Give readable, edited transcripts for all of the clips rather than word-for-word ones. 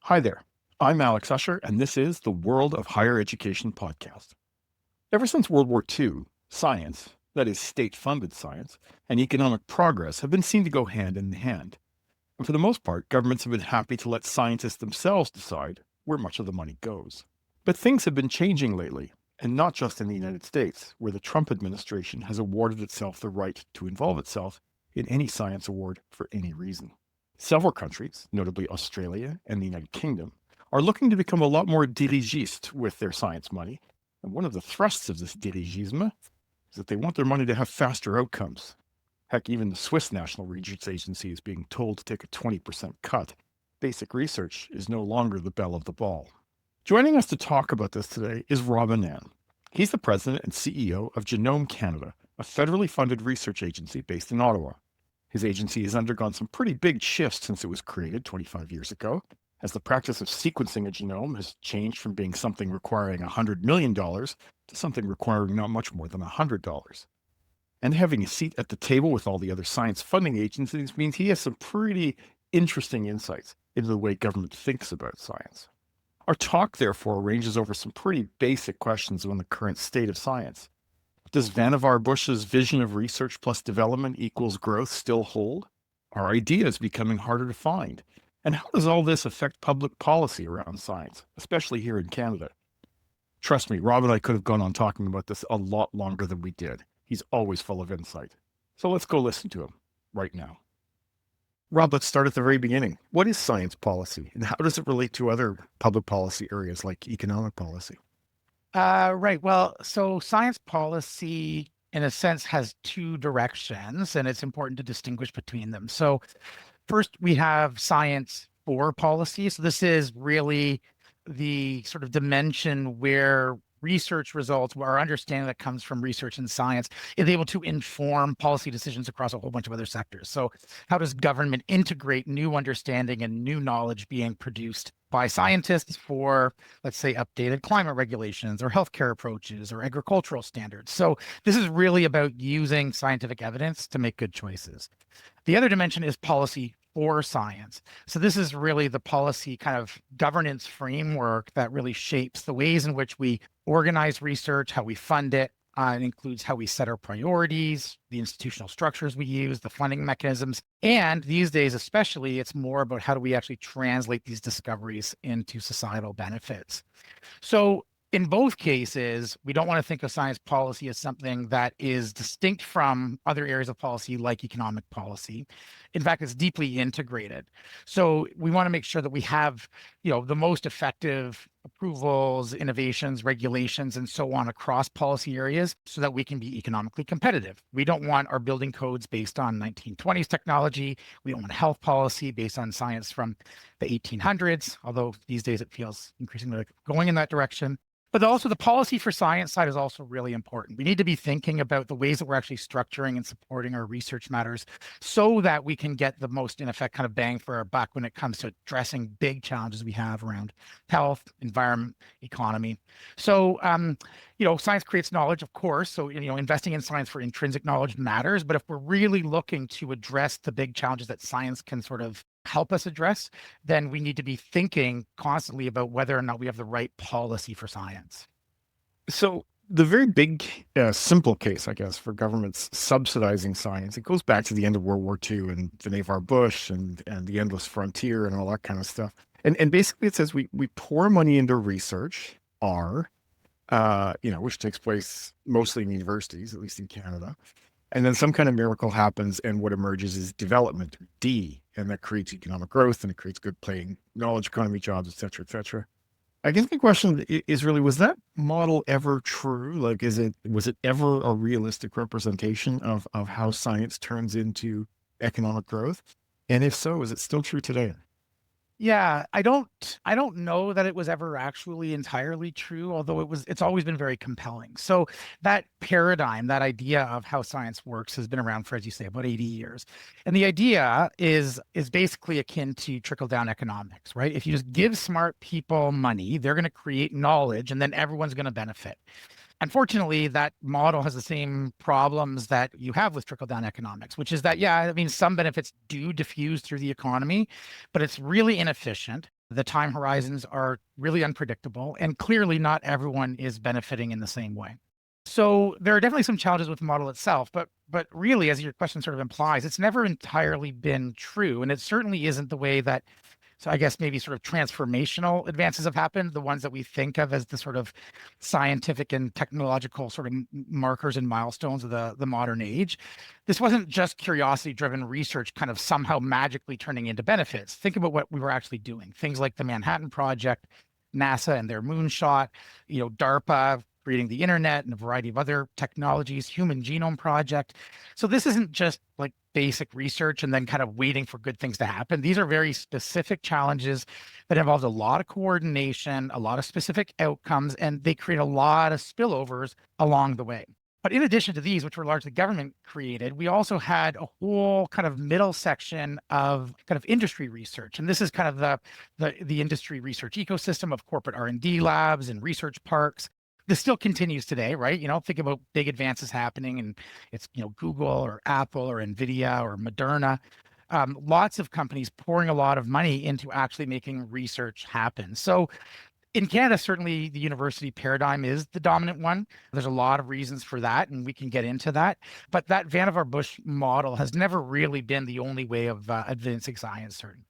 Hi there. I'm Alex Usher, and this is the World of Higher Education podcast. Ever since World War II, science, that is, state funded science, and economic progress have been seen to go hand in hand. And for the most part, governments have been happy to let scientists themselves decide where much of the money goes. But things have been changing lately, and not just in the United States, where the Trump administration has awarded itself the right to involve itself in any science award for any reason. Several countries, notably Australia and the United Kingdom, are looking to become a lot more dirigiste with their science money. And one of the thrusts of this dirigisme is that they want their money to have faster outcomes. Heck, even the Swiss National Research Agency is being told to take a 20% cut. Basic research is no longer the belle of the ball. Joining us to talk about this today is Rob Annan. He's the president and CEO of Genome Canada, a federally funded research agency based in Ottawa. His agency has undergone some pretty big shifts since it was created 25 years ago, as the practice of sequencing a genome has changed from being something requiring $100 million to something requiring not much more than $100. And having a seat at the table with all the other science funding agencies means he has some pretty interesting insights into the way government thinks about science. Our talk, therefore, ranges over some pretty basic questions on the current state of science. Does Vannevar Bush's vision of research plus development equals growth still hold? Are ideas becoming harder to find? And how does all this affect public policy around science, especially here in Canada? Trust me, Rob and I could have gone on talking about this a lot longer than we did. He's always full of insight. So let's go listen to him right now. Rob, let's start at the very beginning. What is science policy, and how does it relate to other public policy areas like economic policy? Right. Well, so science policy, in a sense, has two directions, and it's important to distinguish between them. So, first, we have science for policy. So, this is really the sort of dimension where research results, where our understanding that comes from research and science is able to inform policy decisions across a whole bunch of other sectors. So, how does government integrate new understanding and new knowledge being produced by scientists for, let's say, updated climate regulations or healthcare approaches or agricultural standards? So, this is really about using scientific evidence to make good choices. The other dimension is policy for science. So this is really the policy kind of governance framework that really shapes the ways in which we organize research, how we fund it. It includes how we set our priorities, the institutional structures we use, the funding mechanisms. And these days, especially, it's more about how do we actually translate these discoveries into societal benefits. So in both cases, we don't want to think of science policy as something that is distinct from other areas of policy like economic policy. In fact, it's deeply integrated. So we want to make sure that we have, the most effective approvals, innovations, regulations, and so on across policy areas so that we can be economically competitive. We don't want our building codes based on 1920s technology. We don't want health policy based on science from the 1800s, although these days it feels increasingly like going in that direction. But also the policy for science side is also really important. We need to be thinking about the ways that we're actually structuring and supporting our research matters so that we can get the most, in effect, kind of bang for our buck when it comes to addressing big challenges we have around health, environment, economy. So, science creates knowledge, of course. So, investing in science for intrinsic knowledge matters. But if we're really looking to address the big challenges that science can sort of help us address, then we need to be thinking constantly about whether or not we have the right policy for science. So the very big, simple case, I guess, for governments subsidizing science, it goes back to the end of World War II and Vannevar Bush and the endless frontier and all that kind of stuff. And basically it says we pour money into research, which takes place mostly in universities, at least in Canada. And then some kind of miracle happens, and what emerges is development, D, and that creates economic growth, and it creates good paying knowledge economy jobs, et cetera, et cetera. I guess the question is really, was that model ever true? Like, was it ever a realistic representation of how science turns into economic growth? And if so, is it still true today? Yeah, I don't know that it was ever actually entirely true, although it's always been very compelling. So that paradigm, that idea of how science works has been around for, as you say, about 80 years. And the idea is basically akin to trickle-down economics, right? If you just give smart people money, they're going to create knowledge and then everyone's going to benefit. Unfortunately, that model has the same problems that you have with trickle-down economics, which is that, some benefits do diffuse through the economy, but it's really inefficient. The time horizons are really unpredictable, and clearly not everyone is benefiting in the same way. So there are definitely some challenges with the model itself, but really, as your question sort of implies, it's never entirely been true, and it certainly isn't the way that, so I guess maybe sort of transformational advances have happened, the ones that we think of as the sort of scientific and technological sort of markers and milestones of the modern age. This wasn't just curiosity-driven research kind of somehow magically turning into benefits. Think about what we were actually doing. Things like the Manhattan Project, NASA and their moonshot, DARPA creating the internet and a variety of other technologies, Human Genome Project. So this isn't just like basic research and then kind of waiting for good things to happen. These are very specific challenges that involve a lot of coordination, a lot of specific outcomes, and they create a lot of spillovers along the way. But in addition to these, which were largely government created, we also had a whole kind of middle section of kind of industry research. And this is kind of the industry research ecosystem of corporate R&D labs and research parks. This still continues today, right? Think about big advances happening and it's, Google or Apple or NVIDIA or Moderna. Lots of companies pouring a lot of money into actually making research happen. So in Canada, certainly the university paradigm is the dominant one. There's a lot of reasons for that, and we can get into that. But that Vannevar Bush model has never really been the only way of advancing science, certainly.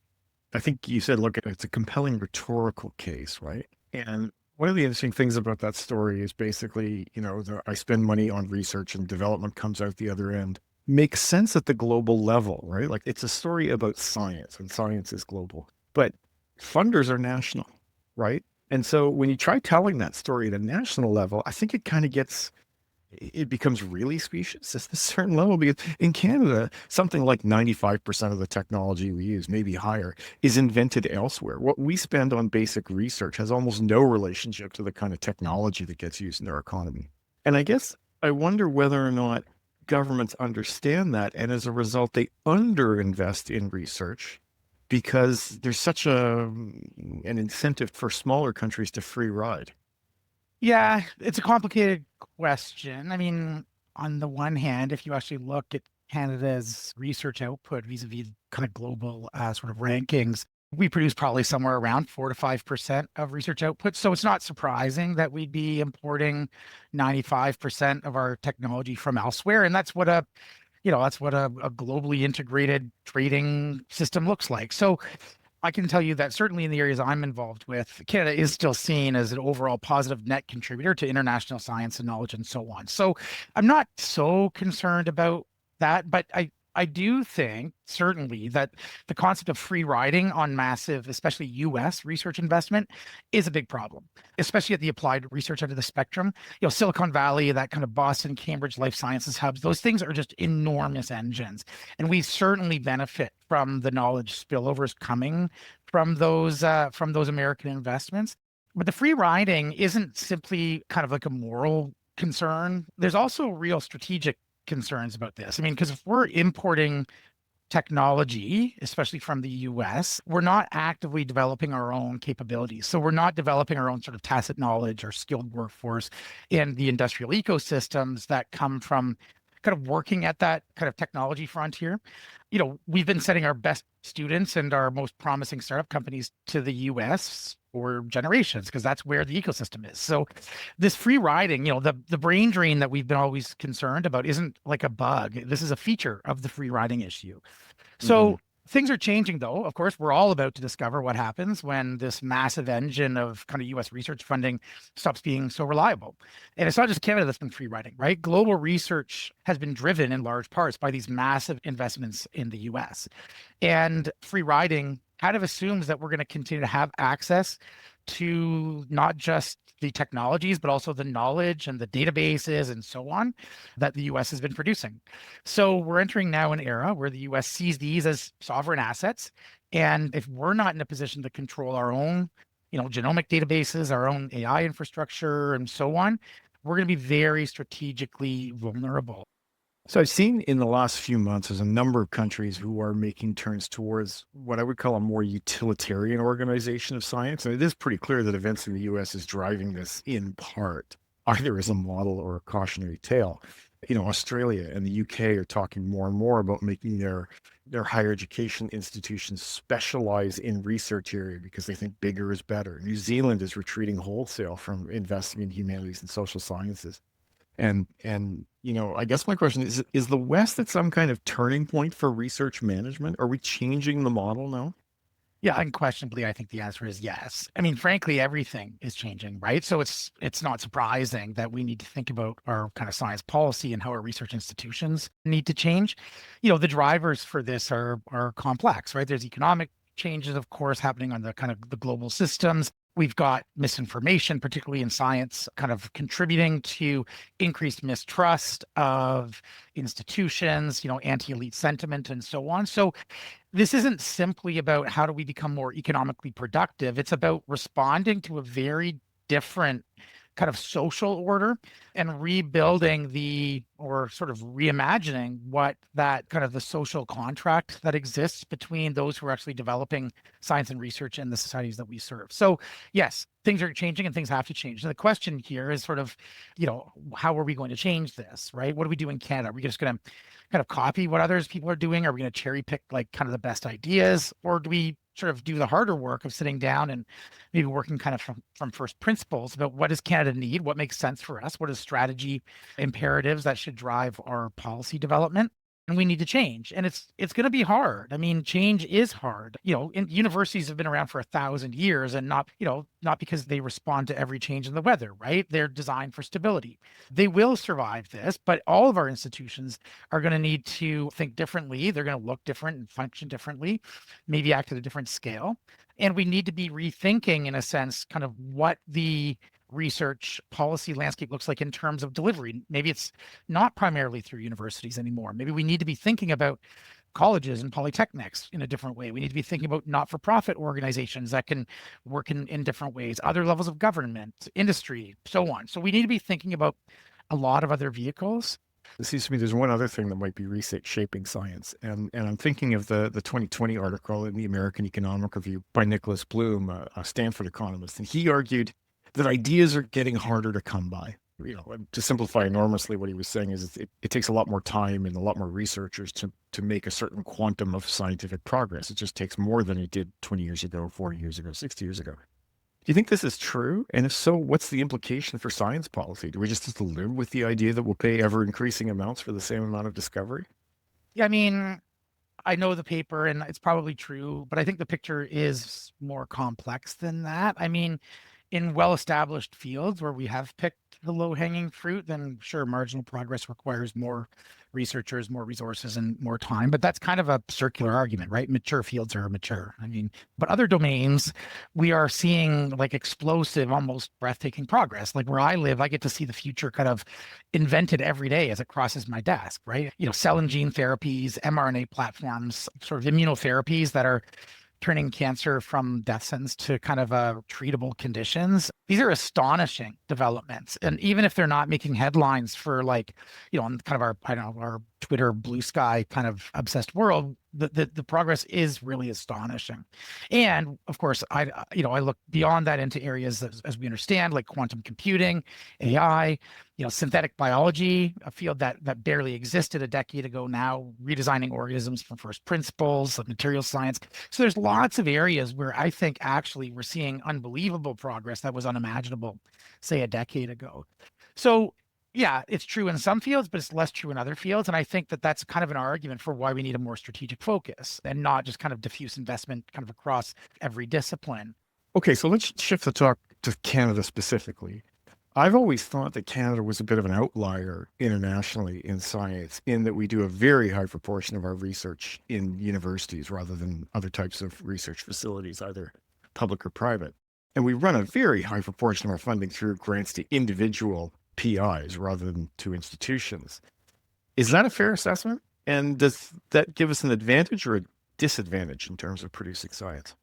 I think you said, look, it's a compelling rhetorical case, right? And one of the interesting things about that story is basically, I spend money on research and development comes out the other end. Makes sense at the global level, right? Like it's a story about science and science is global, but funders are national, right? And so when you try telling that story at a national level, I think it becomes really specious at a certain level because in Canada, something like 95% of the technology we use, maybe higher, is invented elsewhere. What we spend on basic research has almost no relationship to the kind of technology that gets used in our economy. And I guess I wonder whether or not governments understand that. And as a result, they underinvest in research because there's such an incentive for smaller countries to free ride. Yeah, it's a complicated question. I mean, on the one hand, if you actually look at Canada's research output vis-a-vis kind of global sort of rankings, we produce probably somewhere around 4 to 5% of research output. So it's not surprising that we'd be importing 95% of our technology from elsewhere. And that's what a globally integrated trading system looks like. So I can tell you that certainly in the areas I'm involved with, Canada is still seen as an overall positive net contributor to international science and knowledge and so on. So I'm not so concerned about that, but I do think certainly that the concept of free riding on massive, especially US research investment is a big problem, especially at the applied research end of the spectrum. Silicon Valley, that kind of Boston, Cambridge life sciences hubs, those things are just enormous engines. And we certainly benefit from the knowledge spillovers coming from those American investments. But the free riding isn't simply kind of like a moral concern. There's also real strategic concerns about this. I mean, because if we're importing technology, especially from the US, we're not actively developing our own capabilities. So we're not developing our own sort of tacit knowledge or skilled workforce in the industrial ecosystems that come from kind of working at that kind of technology frontier. We've been sending our best students and our most promising startup companies to the US for generations because that's where the ecosystem is. So this free riding, the brain drain that we've been always concerned about isn't like a bug. This is a feature of the free riding issue. So things are changing, though. Of course, we're all about to discover what happens when this massive engine of kind of US research funding stops being so reliable. And it's not just Canada that's been free riding, right? Global research has been driven in large parts by these massive investments in the US. And free riding kind of assumes that we're going to continue to have access to not just the technologies, but also the knowledge and the databases and so on that the US has been producing. So we're entering now an era where the US sees these as sovereign assets. And if we're not in a position to control our own, genomic databases, our own AI infrastructure and so on, we're going to be very strategically vulnerable. So I've seen in the last few months, there's a number of countries who are making turns towards what I would call a more utilitarian organization of science. And it is pretty clear that events in the US is driving this in part, either as a model or a cautionary tale. Australia and the UK are talking more and more about making their higher education institutions specialize in research area because they think bigger is better. New Zealand is retreating wholesale from investing in humanities and social sciences. And I guess my question is the West at some kind of turning point for research management? Are we changing the model now? Yeah, unquestionably, I think the answer is yes. I mean, frankly, everything is changing, right? So it's not surprising that we need to think about our kind of science policy and how our research institutions need to change. The drivers for this are complex, right? There's economic changes, of course, happening on the kind of the global systems. We've got misinformation, particularly in science, kind of contributing to increased mistrust of institutions, anti-elite sentiment and so on. So this isn't simply about how do we become more economically productive. It's about responding to a very different kind of social order and rebuilding or sort of reimagining what that kind of the social contract that exists between those who are actually developing science and research and the societies that we serve. So yes, things are changing and things have to change. And the question here is sort of, how are we going to change this, right? What do we do in Canada? Are we just going to kind of copy what others people are doing? Are we going to cherry pick like kind of the best ideas, or do we sort of do the harder work of sitting down and maybe working kind of from first principles about what does Canada need, what makes sense for us, what is strategy imperatives that should drive our policy development? And we need to change, and it's going to be hard. I mean, change is hard. Universities have been around for 1,000 years, and not because they respond to every change in the weather, right? They're designed for stability. They will survive this, but all of our institutions are going to need to think differently. They're going to look different and function differently, maybe act at a different scale. And we need to be rethinking, in a sense, kind of what the research policy landscape looks like in terms of delivery. Maybe it's not primarily through universities anymore. Maybe we need to be thinking about colleges and polytechnics in a different way. We need to be thinking about not-for-profit organizations that can work in different ways, other levels of government, industry, so on. So we need to be thinking about a lot of other vehicles. It seems to me there's one other thing that might be reshaping science, and I'm thinking of the 2020 article in the American Economic Review by Nicholas Bloom, a Stanford economist, and he argued that ideas are getting harder to come by. To simplify enormously, what he was saying is it takes a lot more time and a lot more researchers to make a certain quantum of scientific progress. It just takes more than it did 20 years ago, 40 years ago, 60 years ago. Do you think this is true? And if so, what's the implication for science policy? Do we just have to live with the idea that we'll pay ever increasing amounts for the same amount of discovery? Yeah, I mean, I know the paper and it's probably true, but I think the picture is more complex than that. I mean, in well-established fields where we have picked the low-hanging fruit, then sure, marginal progress requires more researchers, more resources, and more time. But that's kind of a circular argument, right? Mature fields are mature. I mean, but other domains, we are seeing like explosive, almost breathtaking progress. Like where I live, I get to see the future kind of invented every day as it crosses my desk, right? Cell and gene therapies, mRNA platforms, sort of immunotherapies that are turning cancer from death sentence to kind of treatable conditions. These are astonishing developments. And even if they're not making headlines for like, on kind of our, I don't know, our Twitter blue sky kind of obsessed world, the progress is really astonishing. And of course, I look beyond that into areas as we understand, like quantum computing, AI, synthetic biology, a field that barely existed a decade ago now, redesigning organisms from first principles, like material science. So there's lots of areas where I think actually we're seeing unbelievable progress that was unimaginable, say, a decade ago. So yeah, it's true in some fields, but it's less true in other fields. And I think that that's kind of an argument for why we need a more strategic focus and not just kind of diffuse investment kind of across every discipline. Okay, so let's shift the talk to Canada specifically. I've always thought that Canada was a bit of an outlier internationally in science, in that we do a very high proportion of our research in universities rather than other types of research facilities, either public or private. And we run a very high proportion of our funding through grants to individual PIs rather than to institutions. Is that a fair assessment? And does that give us an advantage or a disadvantage in terms of producing science?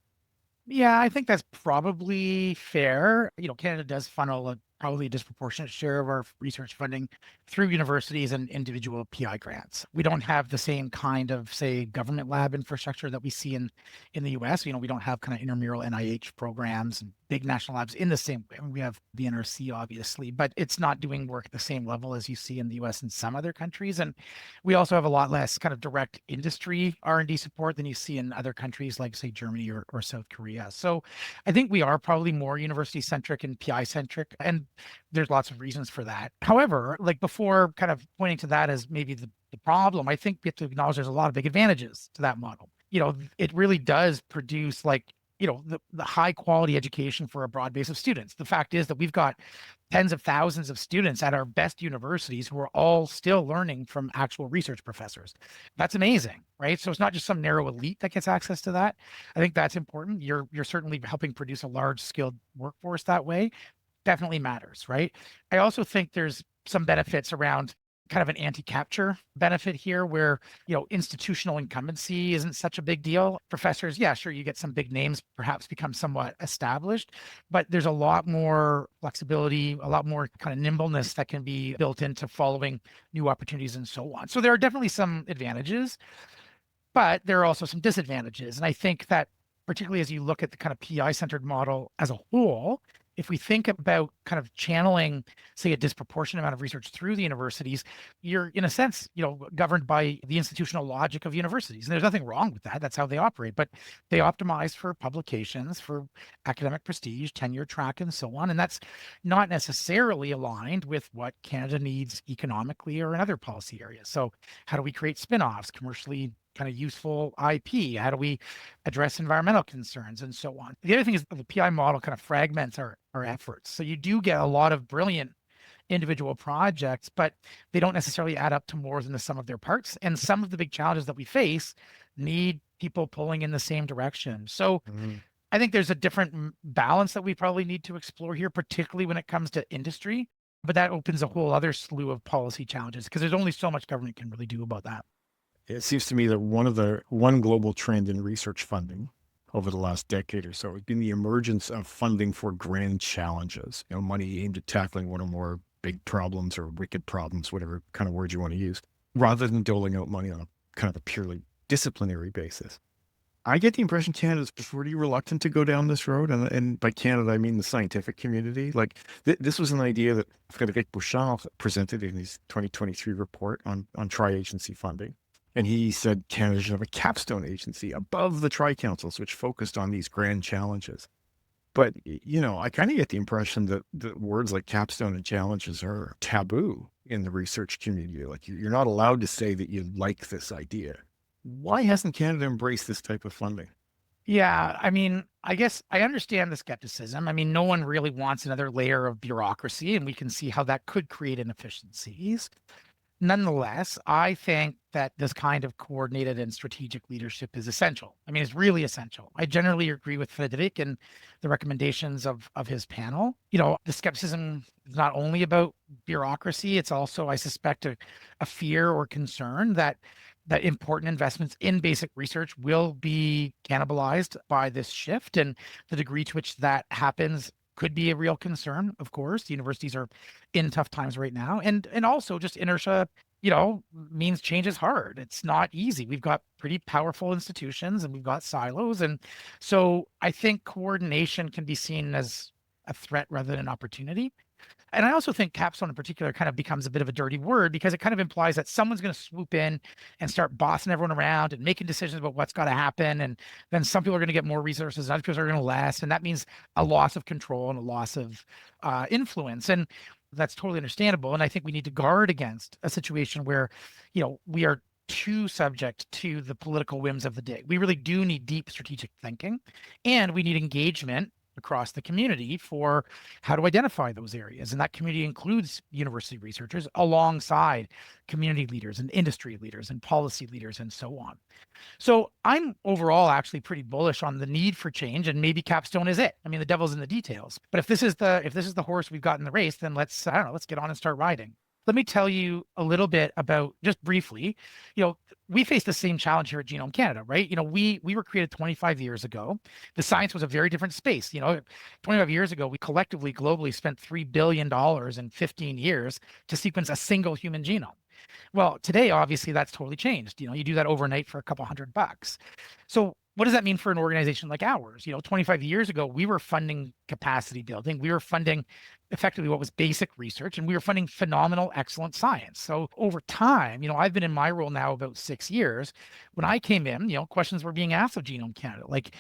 Yeah, I think that's probably fair. Canada does funnel probably a disproportionate share of our research funding through universities and individual PI grants. We don't have the same kind of, say, government lab infrastructure that we see in the US. We don't have kind of intramural NIH programs and big national labs in the same way. I mean, we have the NRC, obviously, but it's not doing work at the same level as you see in the US and some other countries. And we also have a lot less kind of direct industry R&D support than you see in other countries like, say, Germany or South Korea. So I think we are probably more university centric and PI centric, and there's lots of reasons for that. However, like before kind of pointing to that as maybe the problem, I think we have to acknowledge there's a lot of big advantages to that model. It really does produce like, the high quality education for a broad base of students. The fact is that we've got tens of thousands of students at our best universities who are all still learning from actual research professors. That's amazing, right? So it's not just some narrow elite that gets access to that. I think that's important. You're certainly helping produce a large skilled workforce that way. Definitely matters, right? I also think there's some benefits around kind of an anti-capture benefit here where, institutional incumbency isn't such a big deal. Professors, yeah, sure, you get some big names, perhaps become somewhat established, but there's a lot more flexibility, a lot more kind of nimbleness that can be built into following new opportunities and so on. So there are definitely some advantages, but there are also some disadvantages. And I think that particularly as you look at the kind of PI-centered model as a whole, if we think about kind of channeling, say, a disproportionate amount of research through the universities, you're in a sense, governed by the institutional logic of universities. And there's nothing wrong with that. That's how they operate. But they optimize for publications, for academic prestige, tenure track, and so on. And that's not necessarily aligned with what Canada needs economically or in other policy areas. So how do we create spin-offs, commercially kind of useful IP? How do we address environmental concerns and so on? The other thing is the PI model kind of fragments our efforts. So you do get a lot of brilliant individual projects, but they don't necessarily add up to more than the sum of their parts. And some of the big challenges that we face need people pulling in the same direction. So I think there's a different balance that we probably need to explore here, particularly when it comes to industry. But that opens a whole other slew of policy challenges because there's only so much government can really do about that. It seems to me that one global trend in research funding over the last decade or so has been the emergence of funding for grand challenges, money aimed at tackling one or more big problems or wicked problems, whatever kind of word you want to use, rather than doling out money on a kind of a purely disciplinary basis. I get the impression Canada's pretty reluctant to go down this road. And by Canada, I mean the scientific community. Like this was an idea that Frédéric Bouchard presented in his 2023 report on tri-agency funding. And he said Canada should have a capstone agency above the tri-councils, which focused on these grand challenges. But, I kind of get the impression that words like capstone and challenges are taboo in the research community. Like you're not allowed to say that you like this idea. Why hasn't Canada embraced this type of funding? Yeah, I mean, I guess I understand the skepticism. I mean, no one really wants another layer of bureaucracy, and we can see how that could create inefficiencies. Nonetheless, I think that this kind of coordinated and strategic leadership is essential. I mean, it's really essential. I generally agree with Frédéric and the recommendations of his panel. The skepticism is not only about bureaucracy, it's also, I suspect, a fear or concern that important investments in basic research will be cannibalized by this shift. And the degree to which that happens could be a real concern. Of course, the universities are in tough times right now. And also just inertia, means change is hard. It's not easy. We've got pretty powerful institutions and we've got silos. And so I think coordination can be seen as a threat rather than an opportunity. And I also think capstone in particular kind of becomes a bit of a dirty word because it kind of implies that someone's going to swoop in and start bossing everyone around and making decisions about what's got to happen. And then some people are going to get more resources, other people are going to less. And that means a loss of control and a loss of influence. And that's totally understandable. And I think we need to guard against a situation where, we are too subject to the political whims of the day. We really do need deep strategic thinking, and we need engagement across the community for how to identify those areas. And that community includes university researchers alongside community leaders and industry leaders and policy leaders and so on. So I'm overall actually pretty bullish on the need for change, and maybe capstone is it. I mean, the devil's in the details. But if this is the horse we've got in the race, then let's get on and start riding. let me tell you a little bit about, just briefly, you know, we face the same challenge here at Genome Canada, right? We were created 25 years ago. The science was a very different space. 25 years ago, we collectively globally spent $3 billion in 15 years to sequence a single human genome. Well, today, obviously, that's totally changed. You do that overnight for a couple $100. So what does that mean for an organization like ours? 25 years ago, we were funding capacity building. We were funding effectively what was basic research, and we were funding phenomenal, excellent science. So over time, I've been in my role now about 6 years. When I came in, questions were being asked of Genome Canada, like,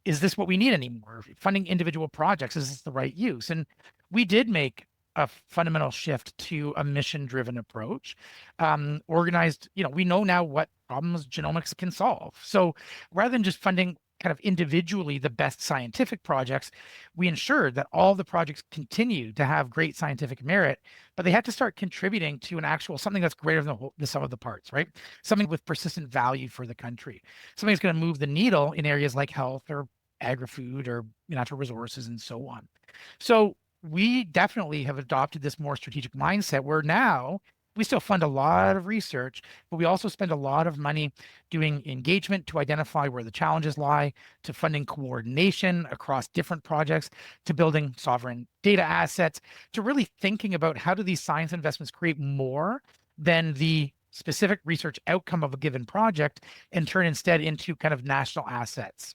is this what we need anymore? Funding individual projects, is this the right use? And we did make a fundamental shift to a mission-driven approach. Organized, we know now what problems genomics can solve. So rather than just funding kind of individually the best scientific projects, we ensured that all the projects continued to have great scientific merit, but they had to start contributing to an actual something that's greater than the sum of the parts, right? Something with persistent value for the country, something that's going to move the needle in areas like health or agri-food or natural resources and so on. So we definitely have adopted this more strategic mindset where now we still fund a lot of research, but we also spend a lot of money doing engagement to identify where the challenges lie, to funding coordination across different projects, to building sovereign data assets, to really thinking about how do these science investments create more than the specific research outcome of a given project and turn instead into kind of national assets.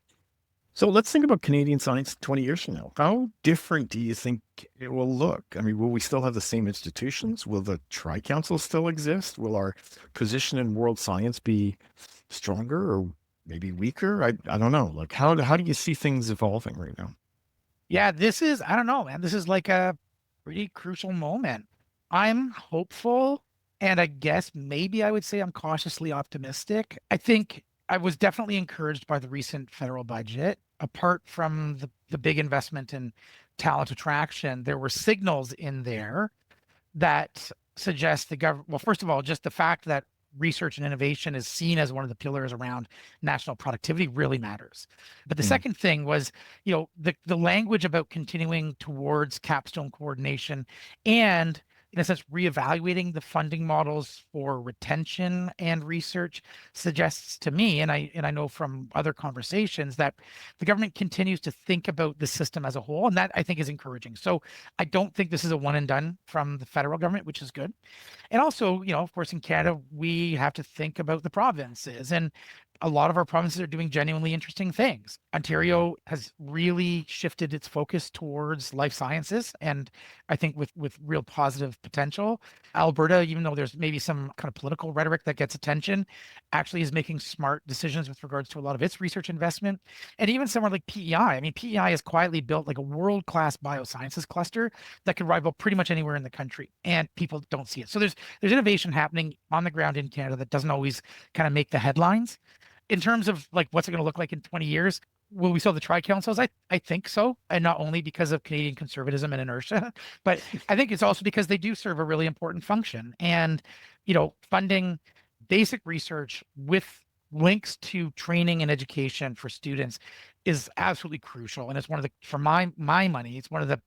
So let's think about Canadian science 20 years from now. How different do you think it will look? I mean, will we still have the same institutions? Will the Tri-Council still exist? Will our position in world science be stronger or maybe weaker? I don't know. Like, how do you see things evolving right now? Yeah, I don't know, man. This is like a pretty crucial moment. I'm hopeful, and I guess maybe I would say I'm cautiously optimistic. I think I was definitely encouraged by the recent federal budget. Apart from the big investment in talent attraction, there were signals in there that suggest the government, well, first of all, just the fact that research and innovation is seen as one of the pillars around national productivity really matters. But the Mm. second thing was, the language about continuing towards capstone coordination and in a sense, reevaluating the funding models for retention and research suggests to me, and I know from other conversations that the government continues to think about the system as a whole, and that I think is encouraging. So I don't think this is a one and done from the federal government, which is good. And also, of course, in Canada, we have to think about the provinces, and a lot of our provinces are doing genuinely interesting things. Ontario has really shifted its focus towards life sciences, and I think with real positive potential. Alberta, even though there's maybe some kind of political rhetoric that gets attention, actually is making smart decisions with regards to a lot of its research investment. And even somewhere like PEI, I mean, PEI has quietly built like a world-class biosciences cluster that could rival pretty much anywhere in the country, and people don't see it. So there's innovation happening on the ground in Canada that doesn't always kind of make the headlines. In terms of like what's it going to look like in 20 years, will we still have the tri-councils? I think so. And not only because of Canadian conservatism and inertia, but I think it's also because they do serve a really important function. And, funding basic research with links to training and education for students is absolutely crucial. And it's one of the, for my money, it's one of the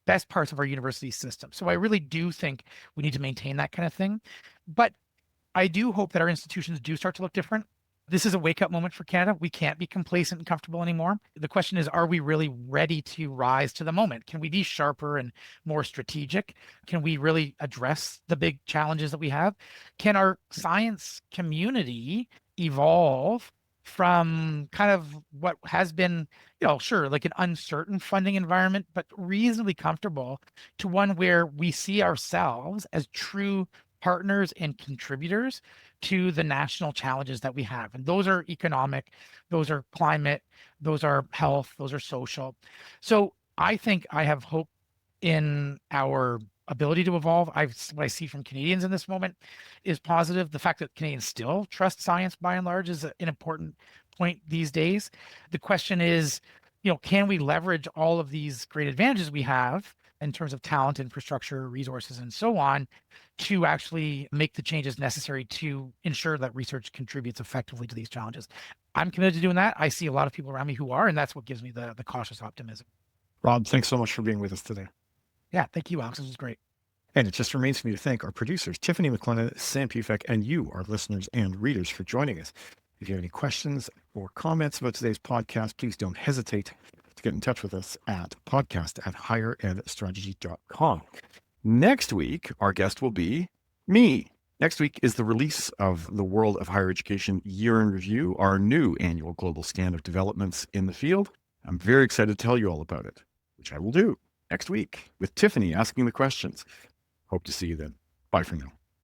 best parts of our university system. So I really do think we need to maintain that kind of thing. But I do hope that our institutions do start to look different. This is a wake up moment for Canada. We can't be complacent and comfortable anymore. The question is, are we really ready to rise to the moment? Can we be sharper and more strategic? Can we really address the big challenges that we have? Can our science community evolve from kind of what has been, sure, like an uncertain funding environment, but reasonably comfortable to one where we see ourselves as true partners and contributors to the national challenges that we have. And those are economic, those are climate, those are health, those are social. So I think I have hope in our ability to evolve. What I see from Canadians in this moment is positive. The fact that Canadians still trust science by and large is an important point these days. The question is, can we leverage all of these great advantages we have in terms of talent, infrastructure, resources, and so on, to actually make the changes necessary to ensure that research contributes effectively to these challenges. I'm committed to doing that. I see a lot of people around me who are, and that's what gives me the cautious optimism. Rob, thanks so much for being with us today. Yeah, thank you, Alex. This was great. And it just remains for me to thank our producers, Tiffany McLennan, Sam Pufek, and you, our listeners and readers, for joining us. If you have any questions or comments about today's podcast, please don't hesitate to get in touch with us at podcast@higheredstrategy.com. Next week, our guest will be me. Next week is the release of the World of Higher Education Year in Review, our new annual global scan of developments in the field. I'm very excited to tell you all about it, which I will do next week with Tiffany asking the questions. Hope to see you then. Bye for now.